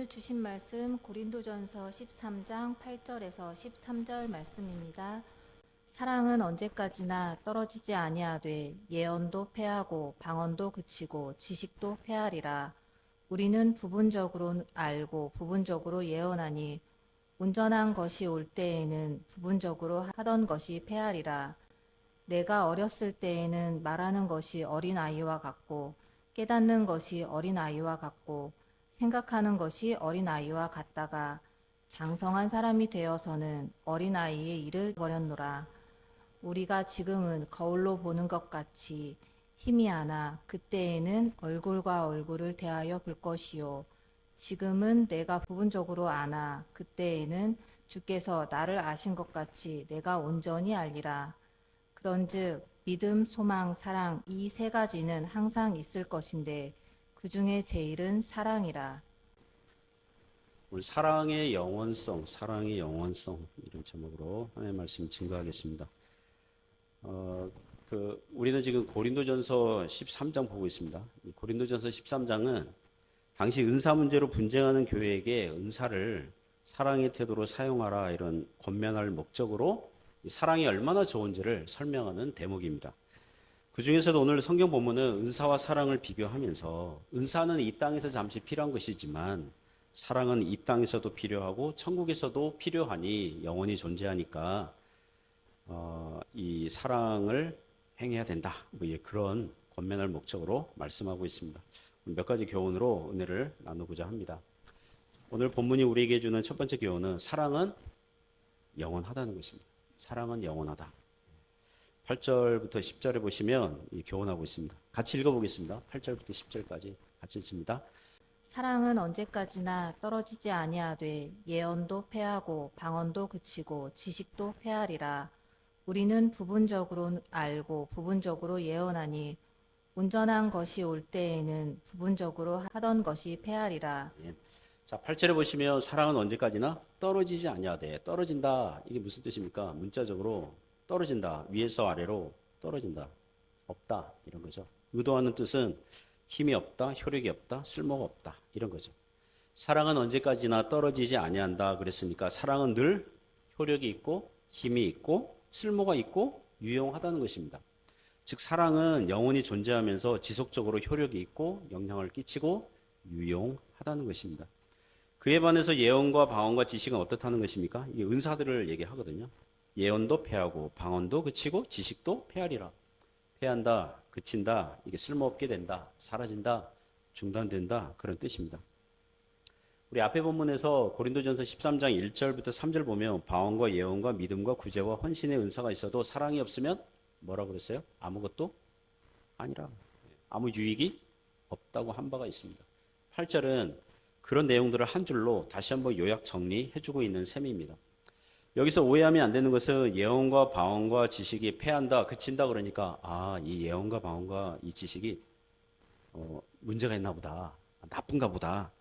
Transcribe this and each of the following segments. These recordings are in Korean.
주신 말씀 고린도전서 13장 8절에서 13절 말씀입니다. 사랑은 언제까지나 떨어지지 아니하되 예언도 패하고 방언도 그치고 지식도 패하리라. 우리는 부분적으로 알고 부분적으로 예언하니 온전한 것이 올 때에는 부분적으로 하던 것이 패하리라. 내가 어렸을 때에는 말하는 것이 어린아이와 같고 깨닫는 것이 어린아이와 같고 생각하는 것이 어린아이와 같다가 장성한 사람이 되어서는 어린아이의 일을 버렸노라. 우리가 지금은 거울로 보는 것 같이 희미하나 그때에는 얼굴과 얼굴을 대하여 볼 것이요. 지금은 내가 부분적으로 아나 그때에는 주께서 나를 아신 것 같이 내가 온전히 알리라. 그런즉 믿음, 소망, 사랑 이 세 가지는 항상 있을 것인데 그 중에 제일은 사랑이라. 오늘 사랑의 영원성, 사랑의 영원성 이런 제목으로 하나님의 말씀 증거하겠습니다. 우리는 지금 고린도전서 13장 보고 있습니다. 이 고린도전서 13장은 당시 은사 문제로 분쟁하는 교회에게 은사를 사랑의 태도로 사용하라 이런 권면할 목적으로 이 사랑이 얼마나 좋은지를 설명하는 대목입니다. 그 중에서도 오늘 성경 본문은 은사와 사랑을 비교하면서 은사는 이 땅에서 잠시 필요한 것이지만 사랑은 이 땅에서도 필요하고 천국에서도 필요하니 영원히 존재하니까 이 사랑을 행해야 된다. 그런 권면할 목적으로 말씀하고 있습니다. 몇 가지 교훈으로 은혜를 나누고자 합니다. 오늘 본문이 우리에게 주는 첫 번째 교훈은 사랑은 영원하다는 것입니다. 사랑은 영원하다. 8절부터 10절에 보시면 이 교훈하고 있습니다. 같이 읽어보겠습니다. 8절부터 10절까지 같이 읽습니다. 사랑은 언제까지나 떨어지지 아니하되 예언도 패하고 방언도 그치고 지식도 패하리라. 우리는 부분적으로 알고 부분적으로 예언하니 온전한 것이 올 때에는 부분적으로 하던 것이 패하리라. 예. 자, 8절에 보시면 사랑은 언제까지나 떨어지지 아니하되 떨어진다. 이게 무슨 뜻입니까? 문자적으로 떨어진다. 위에서 아래로 떨어진다. 없다. 이런 거죠. 의도하는 뜻은 힘이 없다, 효력이 없다, 쓸모가 없다. 이런 거죠. 사랑은 언제까지나 떨어지지 아니한다. 그랬으니까 사랑은 늘 효력이 있고 힘이 있고 쓸모가 있고 유용하다는 것입니다. 즉 사랑은 영원히 존재하면서 지속적으로 효력이 있고 영향을 끼치고 유용하다는 것입니다. 그에 반해서 예언과 방언과 지식은 어떻다는 것입니까? 이게 은사들을 얘기하거든요. 예언도 패하고 방언도 그치고 지식도 패하리라. 패한다, 그친다, 이게 쓸모없게 된다, 사라진다, 중단된다 그런 뜻입니다. 우리 앞에 본문에서 고린도전서 13장 1절부터 3절 보면 방언과 예언과 믿음과 구제와 헌신의 은사가 있어도 사랑이 없으면 뭐라고 그랬어요? 아무것도 아니라. 아무 유익이 없다고 한 바가 있습니다. 8절은 그런 내용들을 한 줄로 다시 한번 요약 정리해주고 있는 셈입니다. 여기서 오해하면 안 되는 것은 예언과 방언과 지식이 패한다, 그친다 그러니까 이 예언과 방언과 이 지식이 문제가 있나 보다, 나쁜가 보다.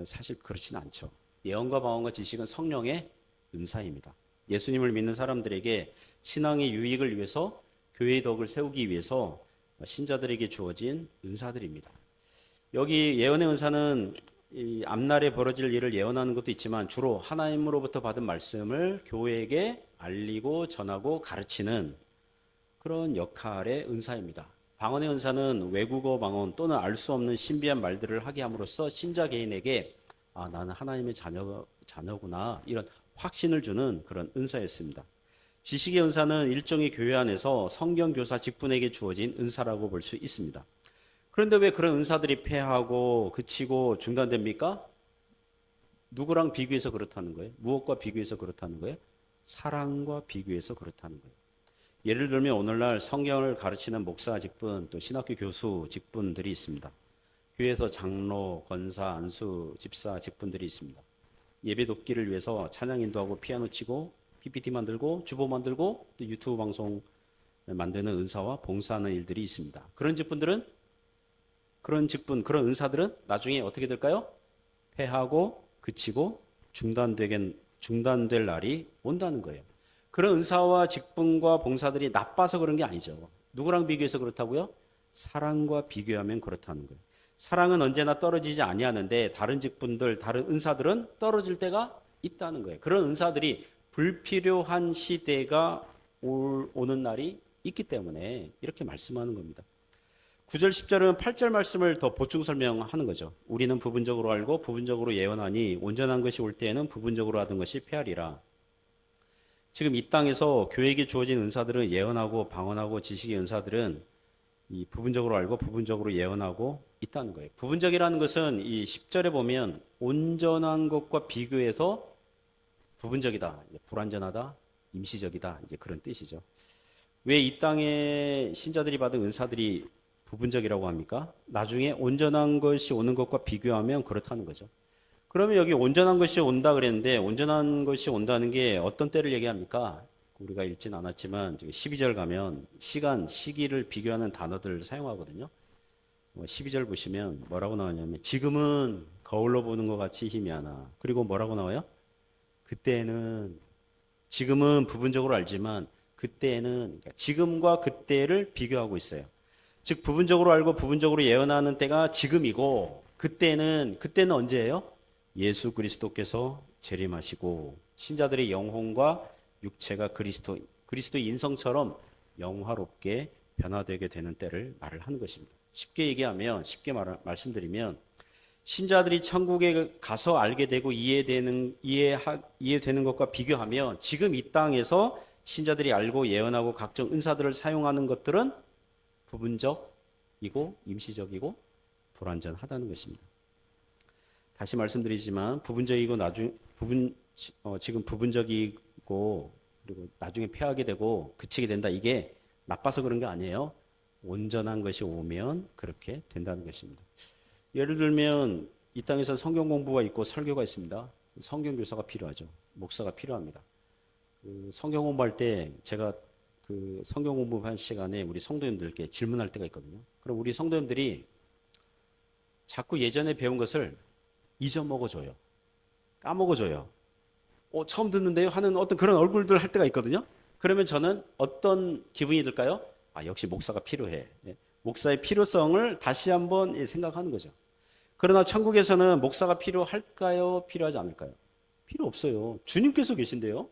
사실 그렇지는 않죠. 예언과 방언과 지식은 성령의 은사입니다. 예수님을 믿는 사람들에게 신앙의 유익을 위해서 교회의 덕을 세우기 위해서 신자들에게 주어진 은사들입니다. 여기 예언의 은사는 이 앞날에 벌어질 일을 예언하는 것도 있지만 주로 하나님으로부터 받은 말씀을 교회에게 알리고 전하고 가르치는 그런 역할의 은사입니다. 방언의 은사는 외국어 방언 또는 알 수 없는 신비한 말들을 하게 함으로써 신자 개인에게 나는 하나님의 자녀구나 이런 확신을 주는 그런 은사였습니다. 지식의 은사는 일종의 교회 안에서 성경교사 직분에게 주어진 은사라고 볼 수 있습니다. 그런데 왜 그런 은사들이 패하고 그치고 중단됩니까? 누구랑 비교해서 그렇다는 거예요? 무엇과 비교해서 그렇다는 거예요? 사랑과 비교해서 그렇다는 거예요. 예를 들면 오늘날 성경을 가르치는 목사 직분 또 신학교 교수 직분들이 있습니다. 교회에서 장로, 권사, 안수, 집사 직분들이 있습니다. 예배 돕기를 위해서 찬양 인도하고 피아노 치고 PPT 만들고 주보 만들고 또 유튜브 방송 만드는 은사와 봉사하는 일들이 있습니다. 그런 직분들은 그런 직분, 그런 은사들은 나중에 어떻게 될까요? 패하고 그치고 중단될 날이 온다는 거예요. 그런 은사와 직분과 봉사들이 나빠서 그런 게 아니죠. 누구랑 비교해서 그렇다고요? 사랑과 비교하면 그렇다는 거예요. 사랑은 언제나 떨어지지 아니하는데 다른 직분들, 다른 은사들은 떨어질 때가 있다는 거예요. 그런 은사들이 불필요한 시대가 오는 날이 있기 때문에 이렇게 말씀하는 겁니다. 9절 10절은 8절 말씀을 더 보충 설명하는 거죠. 우리는 부분적으로 알고 부분적으로 예언하니 온전한 것이 올 때에는 부분적으로 하던 것이 패하리라. 지금 이 땅에서 교회에게 주어진 은사들은 예언하고 방언하고 지식의 은사들은 이 부분적으로 알고 부분적으로 예언하고 있다는 거예요. 부분적이라는 것은 이 10절에 보면 온전한 것과 비교해서 부분적이다, 불완전하다, 임시적이다, 이제 그런 뜻이죠. 왜 이 땅의 신자들이 받은 은사들이 부분적이라고 합니까? 나중에 온전한 것이 오는 것과 비교하면 그렇다는 거죠. 그러면 여기 온전한 것이 온다 그랬는데 온전한 것이 온다는 게 어떤 때를 얘기합니까? 우리가 읽진 않았지만 12절 가면 시간, 시기를 비교하는 단어들을 사용하거든요. 12절 보시면 뭐라고 나오냐면 지금은 거울로 보는 것 같이 희미하나. 그리고 뭐라고 나와요? 그때는 지금은 부분적으로 알지만 그때는 그러니까 지금과 그때를 비교하고 있어요. 즉 부분적으로 알고 부분적으로 예언하는 때가 지금이고 그때는 언제예요? 예수 그리스도께서 재림하시고 신자들의 영혼과 육체가 그리스도의 인성처럼 영화롭게 변화되게 되는 때를 말을 하는 것입니다. 쉽게 얘기하면 말씀드리면 신자들이 천국에 가서 알게 되고 이해되는 것과 비교하면 지금 이 땅에서 신자들이 알고 예언하고 각종 은사들을 사용하는 것들은 부분적이고 임시적이고 불완전하다는 것입니다. 다시 말씀드리지만 지금 부분적이고 그리고 나중에 패하게 되고 그치게 된다. 이게 나빠서 그런 게 아니에요. 온전한 것이 오면 그렇게 된다는 것입니다. 예를 들면 이 땅에서 성경 공부가 있고 설교가 있습니다. 성경 교사가 필요하죠. 목사가 필요합니다. 성경 공부할 때 제가 성경 공부한 시간에 우리 성도님들께 질문할 때가 있거든요. 그럼 우리 성도님들이 자꾸 예전에 배운 것을 잊어먹어줘요. 까먹어줘요. 처음 듣는데요? 하는 어떤 그런 얼굴들 할 때가 있거든요. 그러면 저는 어떤 기분이 들까요? 역시 목사가 필요해. 목사의 필요성을 다시 한번 생각하는 거죠. 그러나 천국에서는 목사가 필요할까요? 필요하지 않을까요? 필요 없어요. 주님께서 계신데요.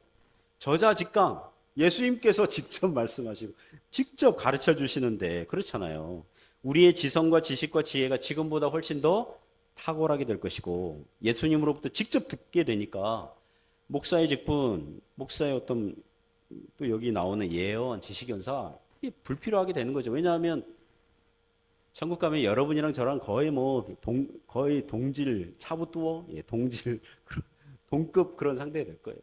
저자직강, 예수님께서 직접 말씀하시고 직접 가르쳐 주시는데 그렇잖아요. 우리의 지성과 지식과 지혜가 지금보다 훨씬 더 탁월하게 될 것이고 예수님으로부터 직접 듣게 되니까 목사의 직분, 목사의 어떤 또 여기 나오는 예언, 지식연사 이게 불필요하게 되는 거죠. 왜냐하면 천국 가면 여러분이랑 저랑 거의 거의 동질 차부뚜어 동질 동급 그런 상대가 될 거예요.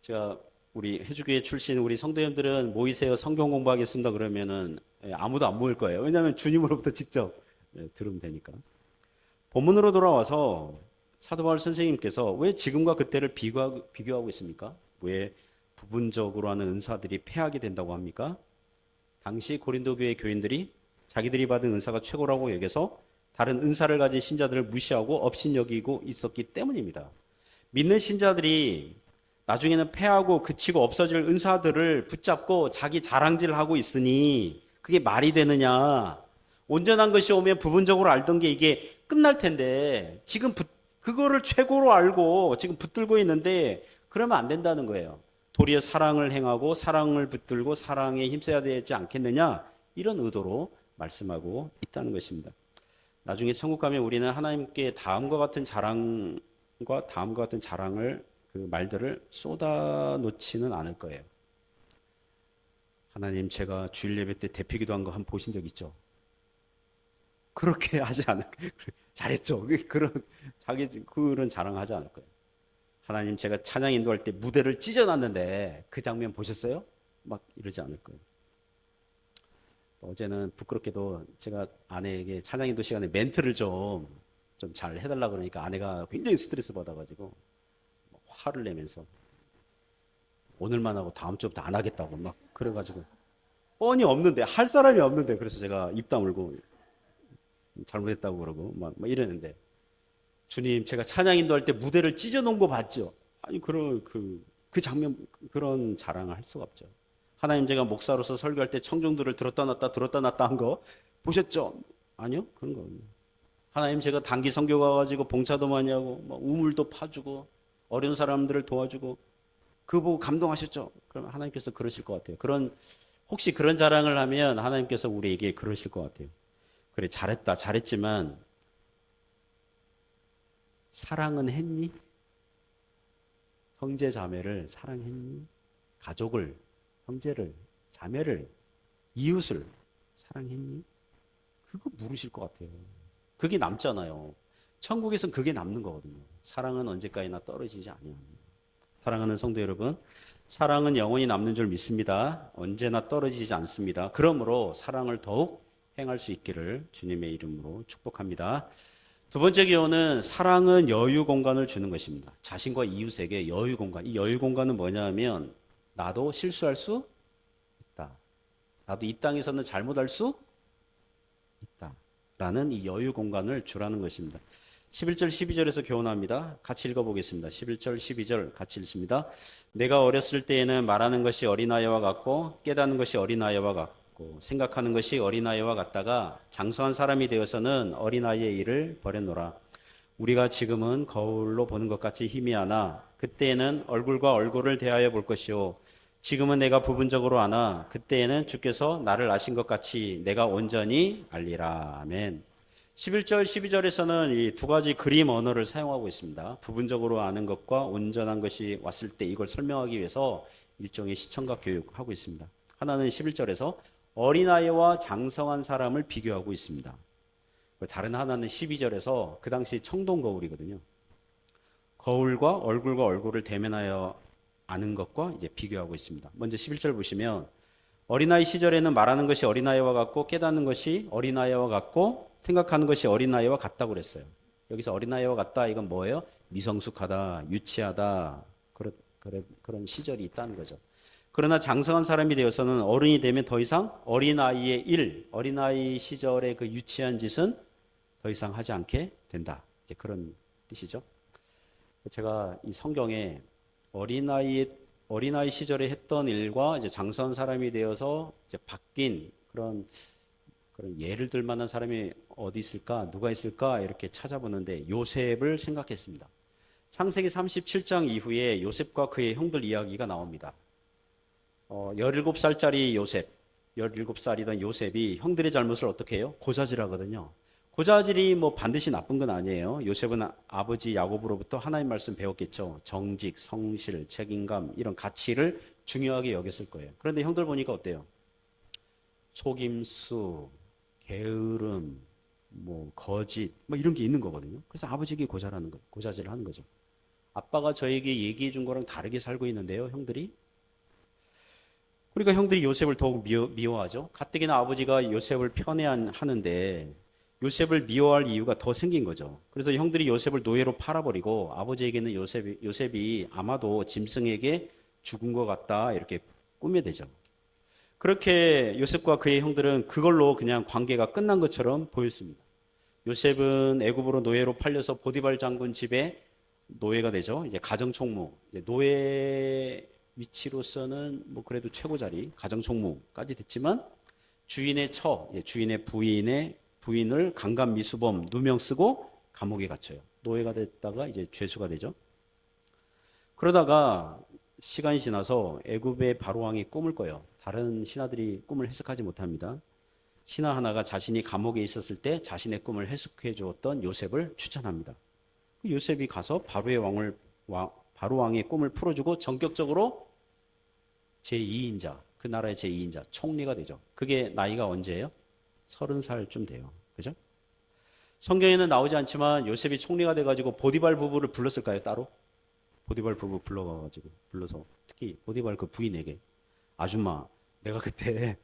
제가 우리 해주교회 출신 우리 성도님들은 모이세요 성경 공부하겠습니다 그러면은 아무도 안 모일 거예요. 왜냐하면 주님으로부터 직접 들으면 되니까. 본문으로 돌아와서 사도 바울 선생님께서 왜 지금과 그때를 비교하고 있습니까? 왜 부분적으로 하는 은사들이 패하게 된다고 합니까? 당시 고린도 교회 교인들이 자기들이 받은 은사가 최고라고 여겨서 다른 은사를 가진 신자들을 무시하고 업신여기고 있었기 때문입니다. 믿는 신자들이 나중에는 패하고 그치고 없어질 은사들을 붙잡고 자기 자랑질하고 있으니 그게 말이 되느냐. 온전한 것이 오면 부분적으로 알던 게 이게 끝날 텐데 지금 그거를 최고로 알고 지금 붙들고 있는데 그러면 안 된다는 거예요. 도리어 사랑을 행하고 사랑을 붙들고 사랑에 힘써야 되지 않겠느냐 이런 의도로 말씀하고 있다는 것입니다. 나중에 천국 가면 우리는 하나님께 다음과 같은 자랑을 그 말들을 쏟아놓지는 않을 거예요. 하나님 제가 주일 예배 때 대피기도 한 거 한번 보신 적 있죠? 그렇게 하지 않을 거예요. 잘했죠. 그런 자랑하지 않을 거예요. 하나님 제가 찬양 인도할 때 무대를 찢어놨는데 그 장면 보셨어요? 막 이러지 않을 거예요. 어제는 부끄럽게도 제가 아내에게 찬양 인도 시간에 멘트를 좀 잘 해달라 그러니까 아내가 굉장히 스트레스 받아가지고 화를 내면서 오늘만 하고 다음 주부터 안 하겠다고 막 그래가지고 뻔히 없는데 할 사람이 없는데 그래서 제가 입 다물고 잘못했다고 그러고 막 이러는데 주님 제가 찬양 인도할 때 무대를 찢어놓은 거 봤죠? 아니 그 장면 그런 자랑을 할 수가 없죠. 하나님 제가 목사로서 설교할 때 청중들을 들었다 놨다 한 거 보셨죠? 아니요, 그런 거 없네요. 하나님 제가 단기 선교 가가지고 봉사도 많이 하고 뭐 우물도 파주고 어려운 사람들을 도와주고 그거 보고 감동하셨죠? 그럼 하나님께서 그러실 것 같아요. 혹시 그런 자랑을 하면 하나님께서 우리에게 그러실 것 같아요. 그래, 잘했다, 잘했지만 사랑은 했니? 형제 자매를 사랑했니? 가족을, 형제를, 자매를, 이웃을 사랑했니? 그거 물으실 것 같아요. 그게 남잖아요. 천국에선 그게 남는 거거든요. 사랑은 언제까지나 떨어지지 아니합니다. 사랑하는 성도 여러분, 사랑은 영원히 남는 줄 믿습니다. 언제나 떨어지지 않습니다. 그러므로 사랑을 더욱 행할 수 있기를 주님의 이름으로 축복합니다. 두 번째 기호는 사랑은 여유 공간을 주는 것입니다. 자신과 이웃에게 여유 공간. 이 여유 공간은 뭐냐 하면 나도 실수할 수 있다. 나도 이 땅에서는 잘못할 수 있다. 라는 이 여유 공간을 주라는 것입니다. 11절 12절에서 교훈합니다. 같이 읽어보겠습니다. 11절 12절 같이 읽습니다. 내가 어렸을 때에는 말하는 것이 어린아이와 같고 깨닫는 것이 어린아이와 같고 생각하는 것이 어린아이와 같다가 장성한 사람이 되어서는 어린아이의 일을 버렸노라. 우리가 지금은 거울로 보는 것 같이 희미하나 그때에는 얼굴과 얼굴을 대하여 볼 것이요 지금은 내가 부분적으로 아나 그때에는 주께서 나를 아신 것 같이 내가 온전히 알리라. 아멘. 11절, 12절에서는 이 두 가지 그림 언어를 사용하고 있습니다. 부분적으로 아는 것과 온전한 것이 왔을 때 이걸 설명하기 위해서 일종의 시청각 교육하고 있습니다. 하나는 11절에서 어린아이와 장성한 사람을 비교하고 있습니다. 다른 하나는 12절에서 그 당시 청동 거울이거든요. 거울과 얼굴을 대면하여 아는 것과 이제 비교하고 있습니다. 먼저 11절 보시면 어린아이 시절에는 말하는 것이 어린아이와 같고 깨닫는 것이 어린아이와 같고 생각하는 것이 어린아이와 같다고 그랬어요. 여기서 어린아이와 같다 이건 뭐예요? 미성숙하다, 유치하다 그런 시절이 있다는 거죠. 그러나 장성한 사람이 되어서는 어른이 되면 더 이상 어린아이 시절의 그 유치한 짓은 더 이상 하지 않게 된다. 이제 그런 뜻이죠. 제가 이 성경에 어린아이 시절에 했던 일과 이제 장성한 사람이 되어서 이제 바뀐 그런 예를 들 만한 사람이 어디 있을까, 누가 있을까 이렇게 찾아보는데 요셉을 생각했습니다. 창세기 37장 이후에 요셉과 그의 형들 이야기가 나옵니다. 17살짜리 요셉, 17살이던 요셉이 형들의 잘못을 어떻게 해요? 고자질하거든요. 고자질이 뭐 반드시 나쁜 건 아니에요. 요셉은 아버지 야곱으로부터 하나님 말씀 배웠겠죠. 정직, 성실, 책임감 이런 가치를 중요하게 여겼을 거예요. 그런데 형들 보니까 어때요? 속임수, 게으름, 뭐 거짓, 뭐 이런 게 있는 거거든요. 그래서 아버지에게 고자질을 하는 거죠. 아빠가 저에게 얘기해 준 거랑 다르게 살고 있는데요, 형들이. 그러니까 형들이 요셉을 더욱 미워하죠. 가뜩이나 아버지가 요셉을 편애하는데 요셉을 미워할 이유가 더 생긴 거죠. 그래서 형들이 요셉을 노예로 팔아버리고 아버지에게는 요셉이 아마도 짐승에게 죽은 것 같다 이렇게 꾸며대죠. 그렇게 요셉과 그의 형들은 그걸로 그냥 관계가 끝난 것처럼 보였습니다. 요셉은 애굽으로 노예로 팔려서 보디발 장군 집에 노예가 되죠. 이제 가정총무, 이제 노예 위치로서는 뭐 그래도 최고 자리 가정총무까지 됐지만 주인의 주인의 부인을 강간미수범 누명 쓰고 감옥에 갇혀요. 노예가 됐다가 이제 죄수가 되죠. 그러다가 시간이 지나서 애굽의 바로왕이 꿈을 꿔요. 다른 신하들이 꿈을 해석하지 못합니다. 신하 하나가 자신이 감옥에 있었을 때 자신의 꿈을 해석해 주었던 요셉을 추천합니다. 요셉이 가서 바로왕의 꿈을 풀어주고 전격적으로 제2인자, 그 나라의 제2인자, 총리가 되죠. 그게 나이가 언제예요? 30살쯤 돼요. 그죠? 성경에는 나오지 않지만 요셉이 총리가 돼가지고 보디발 부부를 불렀을까요? 따로? 보디발 부부 불러서 특히 보디발 그 부인에게 아줌마, 내가 그때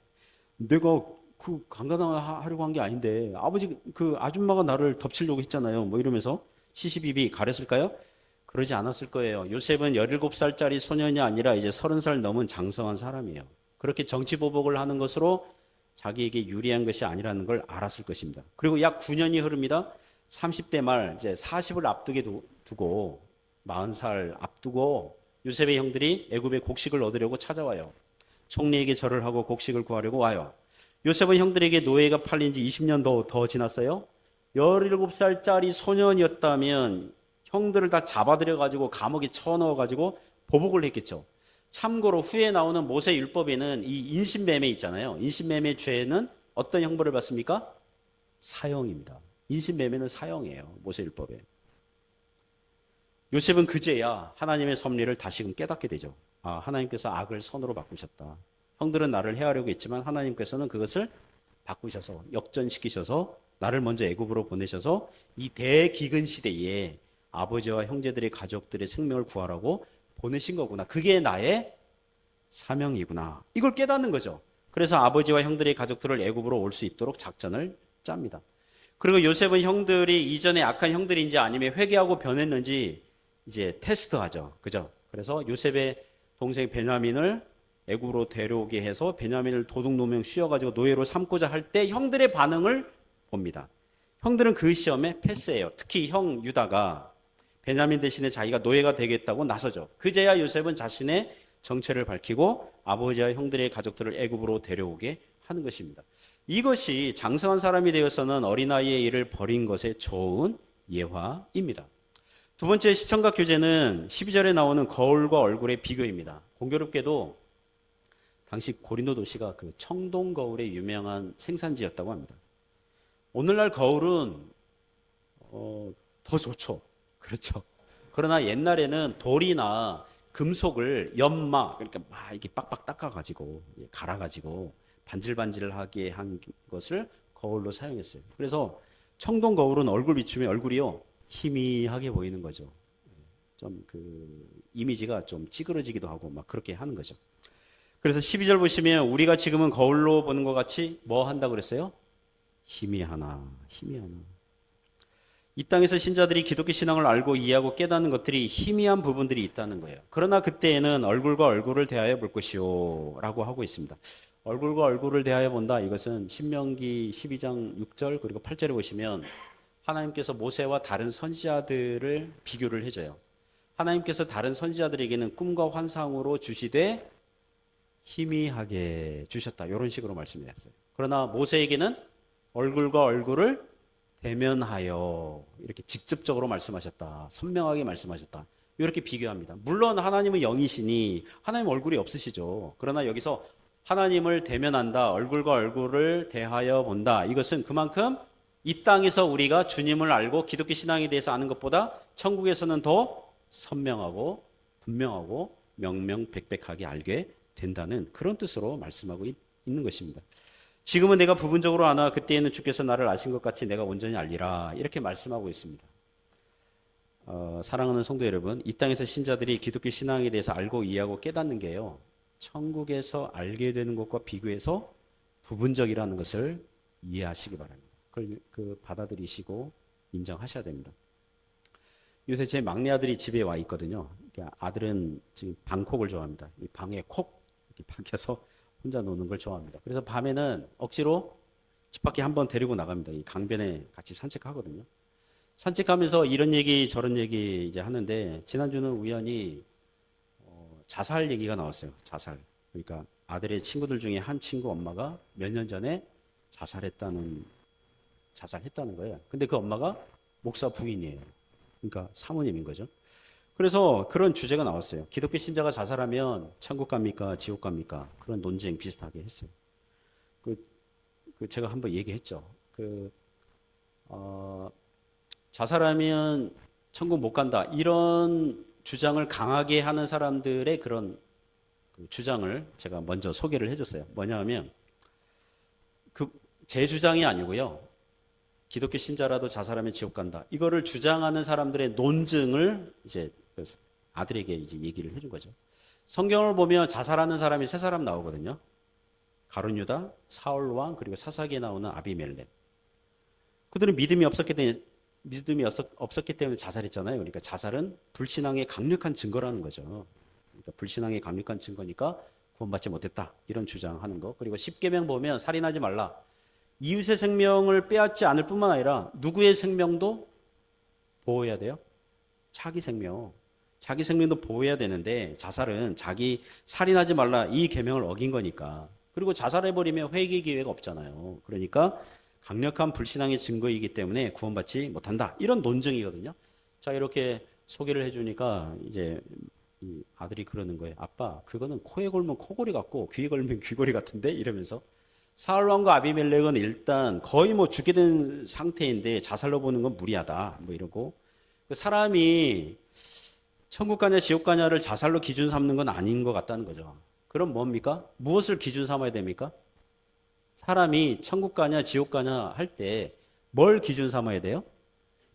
내가 그 강간하려고 한 게 아닌데 아버지 그 아줌마가 나를 덮치려고 했잖아요. 뭐 이러면서 시시비비 가렸을까요? 그러지 않았을 거예요. 요셉은 17살짜리 소년이 아니라 이제 30살 넘은 장성한 사람이에요. 그렇게 정치보복을 하는 것으로 자기에게 유리한 것이 아니라는 걸 알았을 것입니다. 그리고 약 9년이 흐릅니다. 30대 말 이제 40을 앞두게 두고 40살 앞두고 요셉의 형들이 애굽의 곡식을 얻으려고 찾아와요. 총리에게 절을 하고 곡식을 구하려고 와요. 요셉은 형들에게 노예가 팔린 지 20년 더 지났어요. 17살짜리 소년이었다면 형들을 다 잡아들여 가지고 감옥에 쳐넣어 가지고 보복을 했겠죠. 참고로 후에 나오는 모세 율법에는 이 인신매매 있잖아요. 인신매매 죄는 어떤 형벌을 받습니까? 사형입니다. 인신매매는 사형이에요. 모세 율법에. 요셉은 그제야 하나님의 섭리를 다시금 깨닫게 되죠. 아, 하나님께서 악을 선으로 바꾸셨다. 형들은 나를 해하려고 했지만 하나님께서는 그것을 바꾸셔서 역전시키셔서 나를 먼저 애굽으로 보내셔서 이 대기근 시대에 아버지와 형제들의 가족들의 생명을 구하라고 보내신 거구나. 그게 나의 사명이구나. 이걸 깨닫는 거죠. 그래서 아버지와 형들의 가족들을 애굽으로 올 수 있도록 작전을 짭니다. 그리고 요셉은 형들이 이전에 악한 형들인지 아니면 회개하고 변했는지 이제 테스트하죠. 그죠? 그래서 요셉의 동생 베냐민을 애굽으로 데려오게 해서 베냐민을 도둑노명 씌워가지고 노예로 삼고자 할 때 형들의 반응을 봅니다. 형들은 그 시험에 패스해요. 특히 형 유다가 베냐민 대신에 자기가 노예가 되겠다고 나서죠. 그제야 요셉은 자신의 정체를 밝히고 아버지와 형들의 가족들을 애굽으로 데려오게 하는 것입니다. 이것이 장성한 사람이 되어서는 어린아이의 일을 버린 것에 좋은 예화입니다. 두 번째 시청각 교재는 12절에 나오는 거울과 얼굴의 비교입니다. 공교롭게도 당시 고린도 도시가 그 청동 거울의 유명한 생산지였다고 합니다. 오늘날 거울은 더 좋죠. 그렇죠. 그러나 옛날에는 돌이나 금속을 연마, 그러니까 막 이렇게 빡빡 닦아가지고 갈아가지고 반질반질하게 한 것을 거울로 사용했어요. 그래서 청동 거울은 얼굴 비추면 얼굴이요 희미하게 보이는 거죠. 좀 그 이미지가 좀 찌그러지기도 하고 막 그렇게 하는 거죠. 그래서 12절 보시면 우리가 지금은 거울로 보는 것 같이 뭐 한다 그랬어요? 희미하나. 이 땅에서 신자들이 기독교 신앙을 알고 이해하고 깨닫는 것들이 희미한 부분들이 있다는 거예요. 그러나 그때에는 얼굴과 얼굴을 대하여 볼 것이요 라고 하고 있습니다. 얼굴과 얼굴을 대하여 본다. 이것은 신명기 12장 6절 그리고 8절에 보시면 하나님께서 모세와 다른 선지자들을 비교를 해줘요. 하나님께서 다른 선지자들에게는 꿈과 환상으로 주시되 희미하게 주셨다. 이런 식으로 말씀드렸어요. 그러나 모세에게는 얼굴과 얼굴을 대면하여 이렇게 직접적으로 말씀하셨다. 선명하게 말씀하셨다. 이렇게 비교합니다. 물론 하나님은 영이시니 하나님 얼굴이 없으시죠. 그러나 여기서 하나님을 대면한다. 얼굴과 얼굴을 대하여 본다. 이것은 그만큼 이 땅에서 우리가 주님을 알고 기독교 신앙에 대해서 아는 것보다 천국에서는 더 선명하고 분명하고 명명백백하게 알게 된다는 그런 뜻으로 말씀하고 있는 것입니다. 지금은 내가 부분적으로 아나 그때에는 주께서 나를 아신 것 같이 내가 온전히 알리라 이렇게 말씀하고 있습니다. 사랑하는 성도 여러분, 이 땅에서 신자들이 기독교 신앙에 대해서 알고 이해하고 깨닫는 게요, 천국에서 알게 되는 것과 비교해서 부분적이라는 것을 이해하시기 바랍니다. 그걸 받아들이시고 인정하셔야 됩니다. 요새 제 막내 아들이 집에 와 있거든요. 아들은 지금 방콕을 좋아합니다. 이 방에 콕 이렇게 박혀서 혼자 노는 걸 좋아합니다. 그래서 밤에는 억지로 집 밖에 한번 데리고 나갑니다. 이 강변에 같이 산책하거든요. 산책하면서 이런 얘기 저런 얘기 이제 하는데 지난주는 우연히 자살 얘기가 나왔어요. 자살. 그러니까 아들의 친구들 중에 한 친구 엄마가 몇 년 전에 자살했다는 거예요. 근데 그 엄마가 목사 부인이에요. 그러니까 사모님인 거죠. 그래서 그런 주제가 나왔어요. 기독교 신자가 자살하면 천국 갑니까? 지옥 갑니까? 그런 논쟁 비슷하게 했어요. 제가 한번 얘기했죠. 자살하면 천국 못 간다. 이런 주장을 강하게 하는 사람들의 그런 주장을 제가 먼저 소개를 해줬어요. 뭐냐 하면, 제 주장이 아니고요. 기독교 신자라도 자살하면 지옥 간다. 이거를 주장하는 사람들의 논증을 이제 아들에게 이제 얘기를 해준 거죠. 성경을 보면 자살하는 사람이 세 사람 나오거든요. 가룟 유다, 사울 왕, 그리고 사사기에 나오는 아비멜렉. 그들은 믿음이 없었기 때문에 자살했잖아요. 그러니까 자살은 불신앙의 강력한 증거라는 거죠. 그러니까 불신앙의 강력한 증거니까 구원받지 못했다. 이런 주장하는 거. 그리고 십계명 보면 살인하지 말라. 이웃의 생명을 빼앗지 않을 뿐만 아니라 누구의 생명도 보호해야 돼요? 자기 생명도 보호해야 되는데 자살은 자기 살인하지 말라 이 계명을 어긴 거니까. 그리고 자살해버리면 회개 기회가 없잖아요. 그러니까 강력한 불신앙의 증거이기 때문에 구원받지 못한다. 이런 논증이거든요. 자, 이렇게 소개를 해주니까 이제 이 아들이 그러는 거예요. 아빠, 그거는 코에 걸면 코골이 같고 귀에 걸면 귀걸이 같은데? 이러면서 사울 왕과 아비멜렉은 일단 거의 뭐 죽게 된 상태인데 자살로 보는 건 무리하다. 뭐 이러고 그 사람이 천국 가냐 지옥 가냐를 자살로 기준 삼는 건 아닌 것 같다는 거죠. 그럼 뭡니까? 무엇을 기준 삼아야 됩니까? 사람이 천국 가냐 지옥 가냐 할 때 뭘 기준 삼아야 돼요?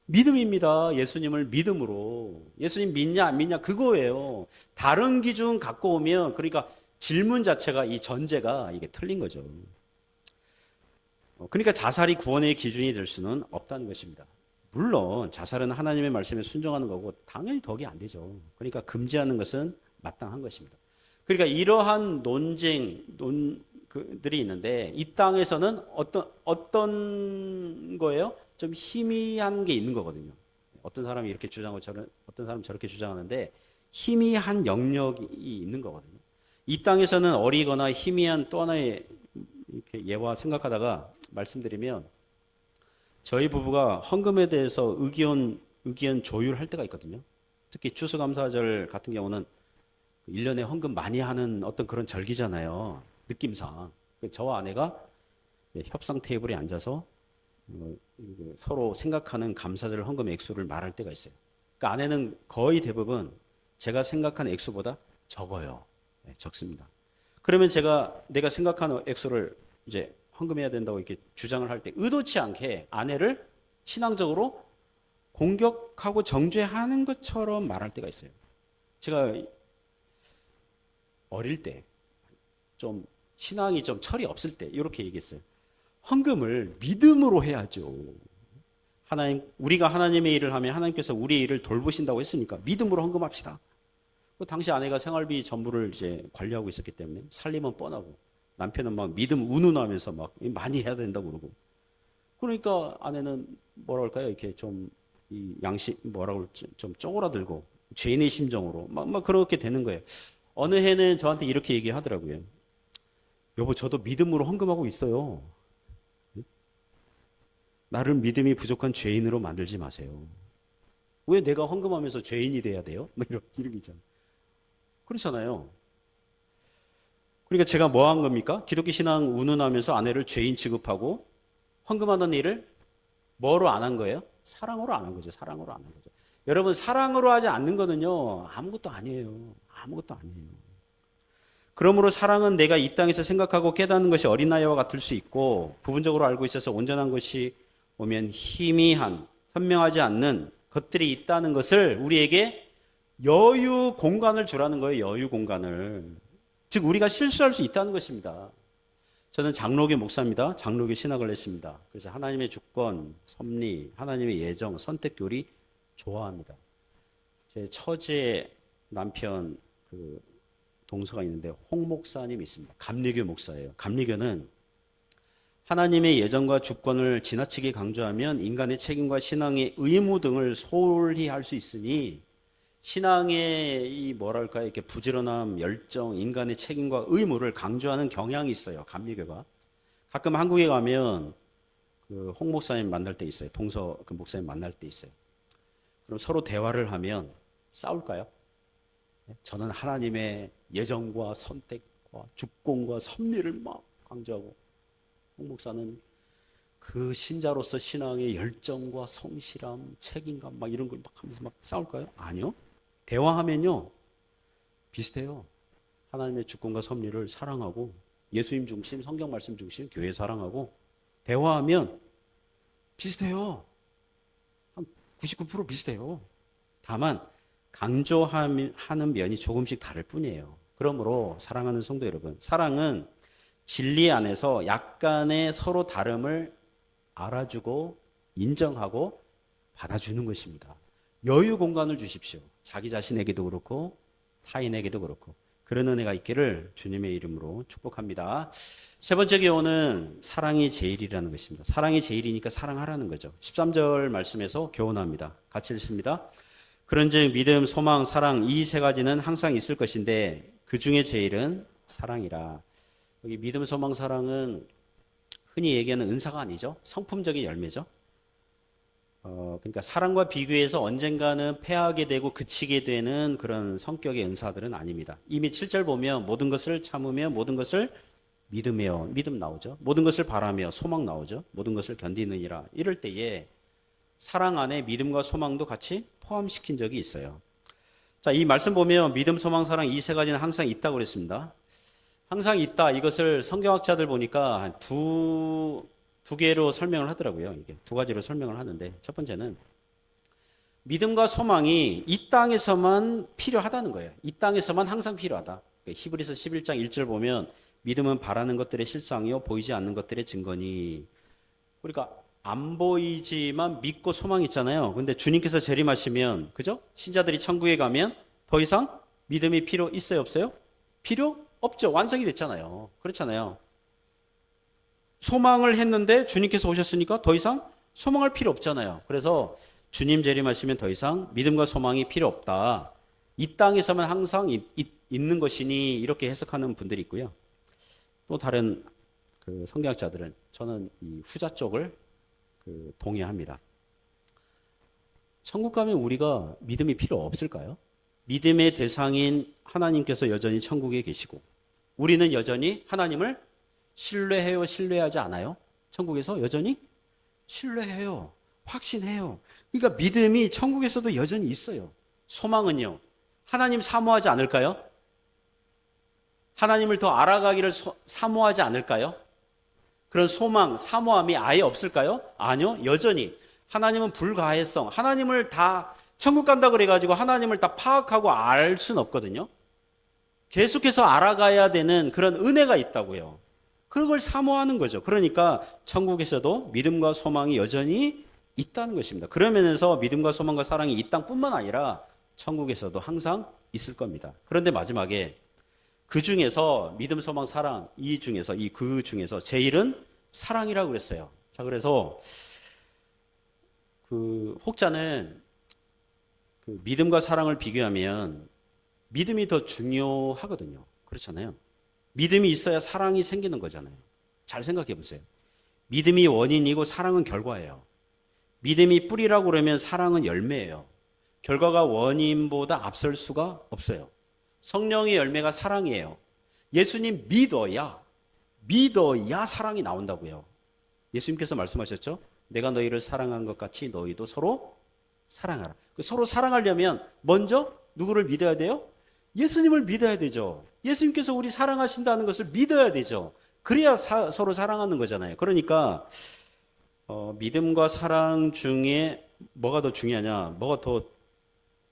믿음입니다. 예수님을 믿음으로. 예수님 믿냐 안 믿냐 그거예요. 다른 기준 갖고 오면 그러니까 질문 자체가 이 전제가 이게 틀린 거죠. 그러니까 자살이 구원의 기준이 될 수는 없다는 것입니다. 물론 자살은 하나님의 말씀에 순종하는 거고 당연히 덕이 안 되죠. 그러니까 금지하는 것은 마땅한 것입니다. 그러니까 이러한 논쟁들이 있는데 이 땅에서는 어떤 거예요? 좀 희미한 게 있는 거거든요. 어떤 사람이 이렇게 주장하고 어떤 사람은 저렇게 주장하는데 희미한 영역이 있는 거거든요. 이 땅에서는 어리거나 희미한 또 하나의 이렇게 예와 생각하다가 말씀드리면 저희 부부가 헌금에 대해서 의견 조율할 때가 있거든요. 특히 추수감사절 같은 경우는 1년에 헌금 많이 하는 어떤 그런 절기잖아요. 느낌상. 저와 아내가 협상 테이블에 앉아서 서로 생각하는 감사절 헌금 액수를 말할 때가 있어요. 그러니까 아내는 거의 대부분 제가 생각한 액수보다 적어요. 네, 적습니다. 그러면 내가 생각하는 액수를 이제 헌금해야 된다고 이렇게 주장을 할 때 의도치 않게 아내를 신앙적으로 공격하고 정죄하는 것처럼 말할 때가 있어요. 제가 어릴 때 좀 신앙이 좀 철이 없을 때 이렇게 얘기했어요. 헌금을 믿음으로 해야죠. 우리가 하나님의 일을 하면 하나님께서 우리의 일을 돌보신다고 했으니까 믿음으로 헌금합시다. 그 당시 아내가 생활비 전부를 이제 관리하고 있었기 때문에 살림은 뻔하고 남편은 막 믿음 운운하면서 막 많이 해야 된다고 그러고 그러니까 아내는 뭐라 할까요? 이렇게 좀 이 양심 뭐라고 그럴지 좀 쪼그라들고 죄인의 심정으로 막 그렇게 되는 거예요. 어느 해는 저한테 이렇게 얘기하더라고요. 여보, 저도 믿음으로 헌금하고 있어요. 나를 믿음이 부족한 죄인으로 만들지 마세요. 왜 내가 헌금하면서 죄인이 돼야 돼요? 뭐 이런 게 있잖아요. 그렇잖아요. 그러니까 제가 뭐 한 겁니까? 기독교 신앙 운운하면서 아내를 죄인 취급하고 헌금하는 일을 뭐로 안 한 거예요? 사랑으로 안 한 거죠. 사랑으로 안 한 거죠. 여러분, 사랑으로 하지 않는 거는요, 아무것도 아니에요. 아무것도 아니에요. 그러므로 사랑은 내가 이 땅에서 생각하고 깨닫는 것이 어린아이와 같을 수 있고 부분적으로 알고 있어서 온전한 것이 오면 희미한, 선명하지 않는 것들이 있다는 것을 우리에게 여유 공간을 주라는 거예요. 여유 공간을. 즉 우리가 실수할 수 있다는 것입니다. 저는 장로교 목사입니다. 장로교 신학을 했습니다. 그래서 하나님의 주권, 섭리, 하나님의 예정, 선택 교리 좋아합니다. 제 처제 남편 동서가 있는데 홍 목사님 있습니다. 감리교 목사예요. 감리교는 하나님의 예정과 주권을 지나치게 강조하면 인간의 책임과 신앙의 의무 등을 소홀히 할 수 있으니 신앙의 이 뭐랄까요, 이렇게 부지런함, 열정, 인간의 책임과 의무를 강조하는 경향이 있어요. 감리교가. 가끔 한국에 가면 홍 목사님 만날 때 있어요. 동서 목사님 만날 때 있어요. 그럼 서로 대화를 하면 싸울까요? 저는 하나님의 예정과 선택과 주권과 섭리를 막 강조하고 홍 목사는 그 신자로서 신앙의 열정과 성실함, 책임감 막 이런 걸 막 하면서 막 싸울까요? 아니요. 대화하면요 비슷해요. 하나님의 주권과 섭리를 사랑하고 예수님 중심, 성경 말씀 중심, 교회 사랑하고 대화하면 비슷해요. 한 99% 비슷해요. 다만 강조하는 면이 조금씩 다를 뿐이에요. 그러므로 사랑하는 성도 여러분, 사랑은 진리 안에서 약간의 서로 다름을 알아주고 인정하고 받아주는 것입니다. 여유 공간을 주십시오. 자기 자신에게도 그렇고 타인에게도 그렇고 그런 은혜가 있기를 주님의 이름으로 축복합니다. 세 번째 교훈은 사랑이 제일이라는 것입니다. 사랑이 제일이니까 사랑하라는 거죠. 13절 말씀에서 교훈합니다. 같이 읽습니다. 그런즉 믿음, 소망, 사랑 이 세 가지는 항상 있을 것인데 그 중에 제일은 사랑이라. 여기 믿음, 소망, 사랑은 흔히 얘기하는 은사가 아니죠. 성품적인 열매죠. 그러니까 사랑과 비교해서 언젠가는 패하게 되고 그치게 되는 그런 성격의 은사들은 아닙니다. 이미 7절 보면 모든 것을 참으며 모든 것을 믿으며, 믿음 나오죠. 모든 것을 바라며 소망 나오죠. 모든 것을 견디느니라. 이럴 때에 사랑 안에 믿음과 소망도 같이 포함시킨 적이 있어요. 자, 이 말씀 보면 믿음, 소망, 사랑 이 세 가지는 항상 있다고 그랬습니다. 항상 있다. 이것을 성경학자들 보니까 두 개로 설명을 하더라고요. 이게 두 가지로 설명을 하는데, 첫 번째는 믿음과 소망이 이 땅에서만 필요하다는 거예요. 이 땅에서만 항상 필요하다. 히브리서 11장 1절 보면 믿음은 바라는 것들의 실상이요 보이지 않는 것들의 증거니. 그러니까 안 보이지만 믿고 소망이 있잖아요. 근데 주님께서 재림하시면, 그죠? 신자들이 천국에 가면 더 이상 믿음이 필요 있어요, 없어요? 필요 없죠. 완성이 됐잖아요. 그렇잖아요. 소망을 했는데 주님께서 오셨으니까 더 이상 소망할 필요 없잖아요. 그래서 주님 재림하시면 더 이상 믿음과 소망이 필요 없다. 이 땅에서만 항상 있는 것이니, 이렇게 해석하는 분들이 있고요. 또 다른 그 성경학자들은, 저는 이 후자 쪽을 동의합니다. 천국 가면 우리가 믿음이 필요 없을까요? 믿음의 대상인 하나님께서 여전히 천국에 계시고 우리는 여전히 하나님을 신뢰해요, 신뢰하지 않아요? 천국에서 여전히 신뢰해요, 확신해요. 그러니까 믿음이 천국에서도 여전히 있어요. 소망은요, 하나님 사모하지 않을까요? 하나님을 더 알아가기를 사모하지 않을까요? 그런 소망, 사모함이 아예 없을까요? 아니요, 여전히. 하나님은 불가해성, 하나님을 다 천국 간다 그래가지고 하나님을 다 파악하고 알 수는 없거든요. 계속해서 알아가야 되는 그런 은혜가 있다고요. 그걸 사모하는 거죠. 그러니까 천국에서도 믿음과 소망이 여전히 있다는 것입니다. 그런 면에서 믿음과 소망과 사랑이 이 땅뿐만 아니라 천국에서도 항상 있을 겁니다. 그런데 마지막에 그 중에서 믿음, 소망, 사랑, 그 중에서 제일은 사랑이라고 그랬어요. 자, 그래서 그 혹자는 그 믿음과 사랑을 비교하면 믿음이 더 중요하거든요. 그렇잖아요. 믿음이 있어야 사랑이 생기는 거잖아요. 잘 생각해 보세요. 믿음이 원인이고 사랑은 결과예요. 믿음이 뿌리라고 그러면 사랑은 열매예요. 결과가 원인보다 앞설 수가 없어요. 성령의 열매가 사랑이에요. 예수님 믿어야 사랑이 나온다고요. 예수님께서 말씀하셨죠? 내가 너희를 사랑한 것 같이 너희도 서로 사랑하라. 서로 사랑하려면 먼저 누구를 믿어야 돼요? 예수님을 믿어야 되죠. 예수님께서 우리 사랑하신다는 것을 믿어야 되죠. 그래야 서로 사랑하는 거잖아요. 그러니까 믿음과 사랑 중에 뭐가 더 중요하냐, 뭐가 더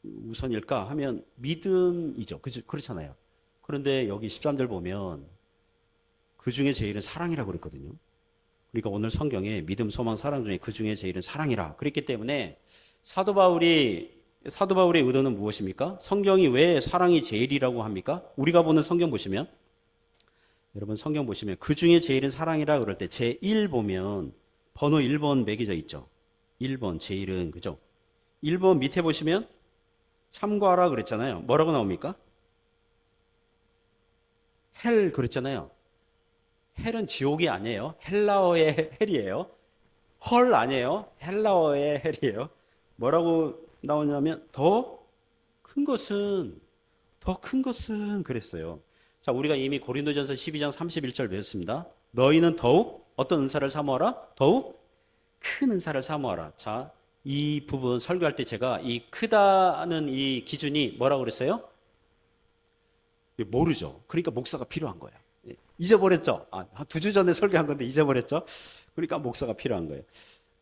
우선일까 하면 믿음이죠. 그렇잖아요. 그런데 여기 13절 보면 그 중에 제일은 사랑이라고 그랬거든요. 그러니까 오늘 성경에 믿음, 소망, 사랑 중에 그 중에 제일은 사랑이라 그랬기 때문에 사도 바울의 의도는 무엇입니까? 성경이 왜 사랑이 제일이라고 합니까? 우리가 보는 성경 보시면, 여러분 성경 보시면 그 중에 제일은 사랑이라 그럴 때 제1 보면 번호 1번 매겨져 있죠. 1번 제일은, 그죠? 1번 밑에 보시면 참고하라 그랬잖아요. 뭐라고 나옵니까? 헬 그랬잖아요. 헬은 지옥이 아니에요. 헬라어의 헬이에요. 헐 아니에요. 헬라어의 헬이에요. 뭐라고 나오냐면 더 큰 것은 그랬어요. 자, 우리가 이미 고린도전서 12장 31절 배웠습니다. 너희는 더욱 어떤 은사를 사모하라? 더욱 큰 은사를 사모하라. 자, 이 부분 설교할 때 제가 이 크다는 이 기준이 뭐라고 그랬어요? 모르죠. 그러니까 목사가 필요한 거예요. 잊어버렸죠. 두 주 전에 설교한 건데 잊어버렸죠. 그러니까 목사가 필요한 거예요.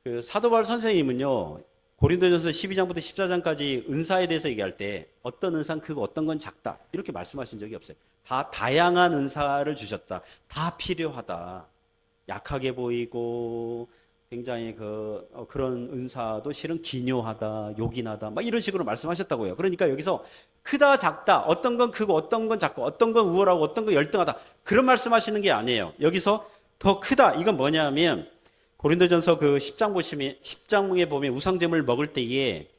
그 사도 바울 선생님은요, 고린도전서 12장부터 14장까지 은사에 대해서 얘기할 때 어떤 은사는 크고 어떤 건 작다 이렇게 말씀하신 적이 없어요. 다 다양한 은사를 주셨다. 다 필요하다. 약하게 보이고 굉장히 그런 은사도 실은 기묘하다, 요긴하다, 막 이런 식으로 말씀하셨다고요. 그러니까 여기서 크다, 작다, 어떤 건 크고 어떤 건 작고 어떤 건 우월하고 어떤 건 열등하다 그런 말씀하시는 게 아니에요. 여기서 더 크다 이건 뭐냐면 고린도전서 그 10장에 보면 우상제물 먹을 때에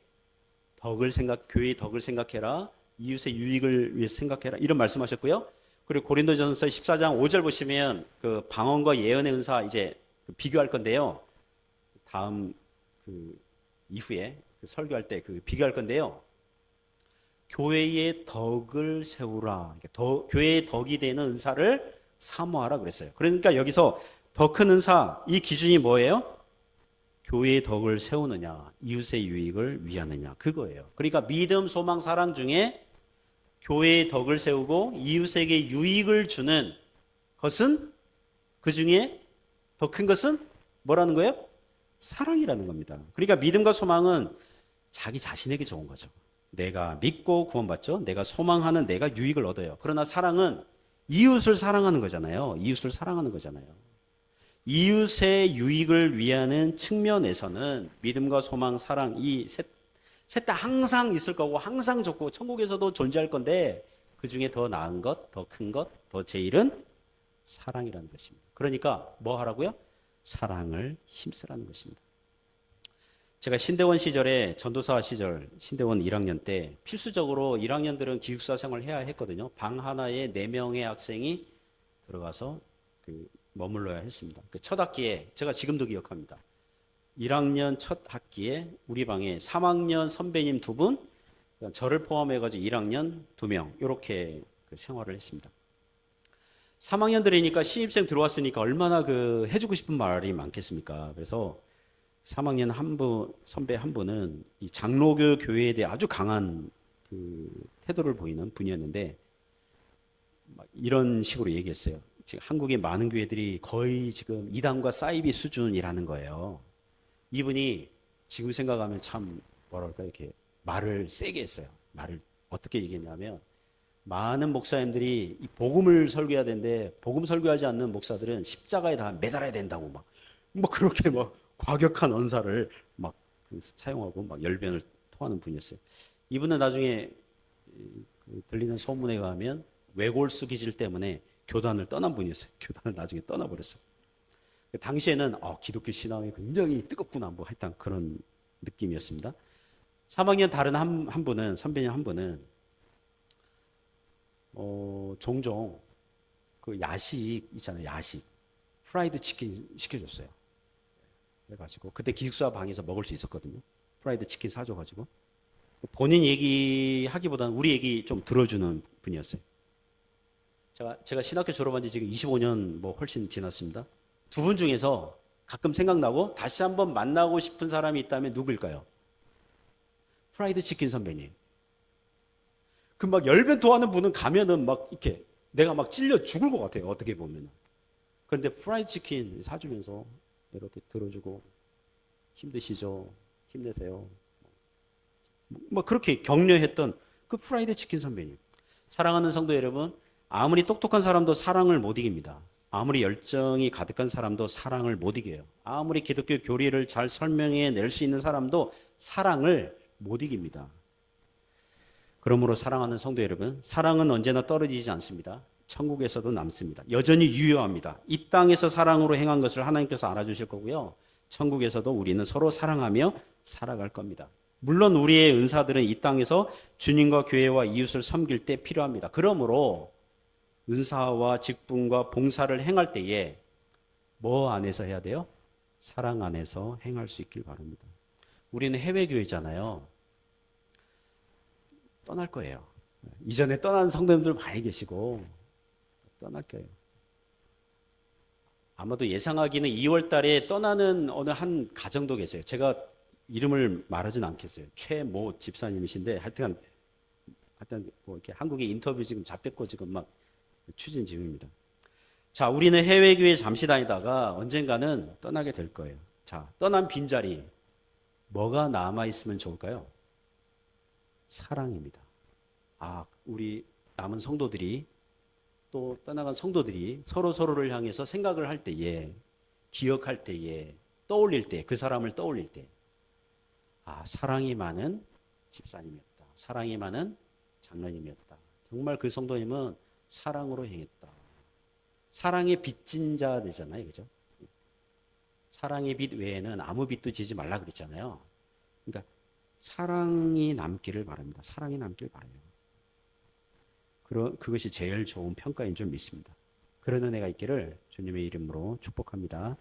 교회의 덕을 생각해라, 이웃의 유익을 위해서 생각해라 이런 말씀하셨고요. 그리고 고린도전서 14장 5절 보시면 그 방언과 예언의 은사 이제 비교할 건데요. 다음 그 이후에 그 설교할 때 그 비교할 건데요. 교회의 덕을 세우라. 교회의 덕이 되는 은사를 사모하라 그랬어요. 그러니까 여기서 더 큰 은사, 이 기준이 뭐예요? 교회의 덕을 세우느냐, 이웃의 유익을 위하느냐, 그거예요. 그러니까 믿음, 소망, 사랑 중에 교회의 덕을 세우고 이웃에게 유익을 주는 것은, 그 중에 더 큰 것은 뭐라는 거예요? 사랑이라는 겁니다. 그러니까 믿음과 소망은 자기 자신에게 좋은 거죠. 내가 믿고 구원받죠. 내가 소망하는, 내가 유익을 얻어요. 그러나 사랑은 이웃을 사랑하는 거잖아요. 이웃을 사랑하는 거잖아요. 이웃의 유익을 위하는 측면에서는 믿음과 소망, 사랑, 이 셋 다 항상 있을 거고 항상 좋고 천국에서도 존재할 건데, 그 중에 더 나은 것, 더 큰 것, 더 제일은 사랑이라는 것입니다. 그러니까 뭐 하라고요? 사랑을 힘쓰라는 것입니다. 제가 신대원 시절에, 전도사 시절 신대원 1학년 때 필수적으로 1학년들은 기숙사 생활을 해야 했거든요. 방 하나에 4명의 학생이 들어가서 머물러야 했습니다. 첫 학기에, 제가 지금도 기억합니다. 1학년 첫 학기에 우리 방에 3학년 선배님 2분, 저를 포함해가지고 1학년 2명, 이렇게 생활을 했습니다. 3학년들이니까 신입생 들어왔으니까 얼마나 해주고 싶은 말이 많겠습니까? 그래서 3학년 선배 한 분은 이 장로교 교회에 대해 아주 강한 태도를 보이는 분이었는데, 이런 식으로 얘기했어요. 지금 한국의 많은 교회들이 거의 지금 이단과 사이비 수준이라는 거예요. 이분이 지금 생각하면 참 뭐랄까, 이렇게 말을 세게 했어요. 말을 어떻게 얘기했냐면, 많은 목사님들이 이 복음을 설교해야 되는데 복음 설교하지 않는 목사들은 십자가에 다 매달아야 된다고 막 그렇게 막 과격한 언사를 막 사용하고 막 열변을 토하는 분이었어요. 이분은 나중에 들리는 소문에 의하면 외골수 기질 때문에 교단을 떠난 분이었어요. 교단을 나중에 떠나버렸어요. 당시에는 기독교 신앙이 굉장히 뜨겁구나 뭐 하여튼 그런 느낌이었습니다. 3학년 다른 한 분은, 선배님 한 분은 종종 야식 있잖아요. 야식 프라이드 치킨 시켜줬어요. 그래가지고 그때 기숙사 방에서 먹을 수 있었거든요. 프라이드 치킨 사줘가지고 본인 얘기하기보다는 우리 얘기 좀 들어주는 분이었어요. 제가 신학교 졸업한 지 지금 25년 뭐 훨씬 지났습니다. 두 분 중에서 가끔 생각나고 다시 한번 만나고 싶은 사람이 있다면 누구일까요? 프라이드 치킨 선배님. 막 열변 토하는 분은 가면은 막 이렇게 내가 막 찔려 죽을 것 같아요. 어떻게 보면. 그런데 프라이드 치킨 사주면서 이렇게 들어주고, 힘드시죠? 힘내세요. 뭐 그렇게 격려했던 그 프라이드 치킨 선배님. 사랑하는 성도 여러분, 아무리 똑똑한 사람도 사랑을 못 이깁니다. 아무리 열정이 가득한 사람도 사랑을 못 이겨요. 아무리 기독교 교리를 잘 설명해 낼 수 있는 사람도 사랑을 못 이깁니다. 그러므로 사랑하는 성도 여러분, 사랑은 언제나 떨어지지 않습니다. 천국에서도 남습니다. 여전히 유효합니다. 이 땅에서 사랑으로 행한 것을 하나님께서 알아주실 거고요. 천국에서도 우리는 서로 사랑하며 살아갈 겁니다. 물론 우리의 은사들은 이 땅에서 주님과 교회와 이웃을 섬길 때 필요합니다. 그러므로 은사와 직분과 봉사를 행할 때에 뭐 안에서 해야 돼요? 사랑 안에서 행할 수 있길 바랍니다. 우리는 해외교회잖아요. 떠날 거예요. 이전에 떠난 성도님들 많이 계시고 떠날 거예요. 아마도 예상하기는 2월 달에 떠나는 어느 한 가정도 계세요. 제가 이름을 말하진 않겠어요. 최모 집사님이신데 하여튼 뭐 이렇게 한국에 인터뷰 지금 잡혔고 지금 막 추진 중입니다. 자, 우리는 해외교회 잠시 다니다가 언젠가는 떠나게 될 거예요. 자, 떠난 빈자리 뭐가 남아 있으면 좋을까요? 사랑입니다. 우리 남은 성도들이, 또 떠나간 성도들이 서로를 향해서 생각을 할 때에, 기억할 때에, 떠올릴 때, 그 사람을 떠올릴 때, 사랑이 많은 집사님이었다. 사랑이 많은 장로님이었다. 정말 그 성도님은 사랑으로 행했다. 사랑의 빚진 자 되잖아요. 그죠? 사랑의 빚 외에는 아무 빚도 지지 말라 그랬잖아요. 그러니까 사랑이 남기를 바랍니다. 사랑이 남길 바라요. 그것이 제일 좋은 평가인 줄 믿습니다. 그런 은혜가 있기를 주님의 이름으로 축복합니다.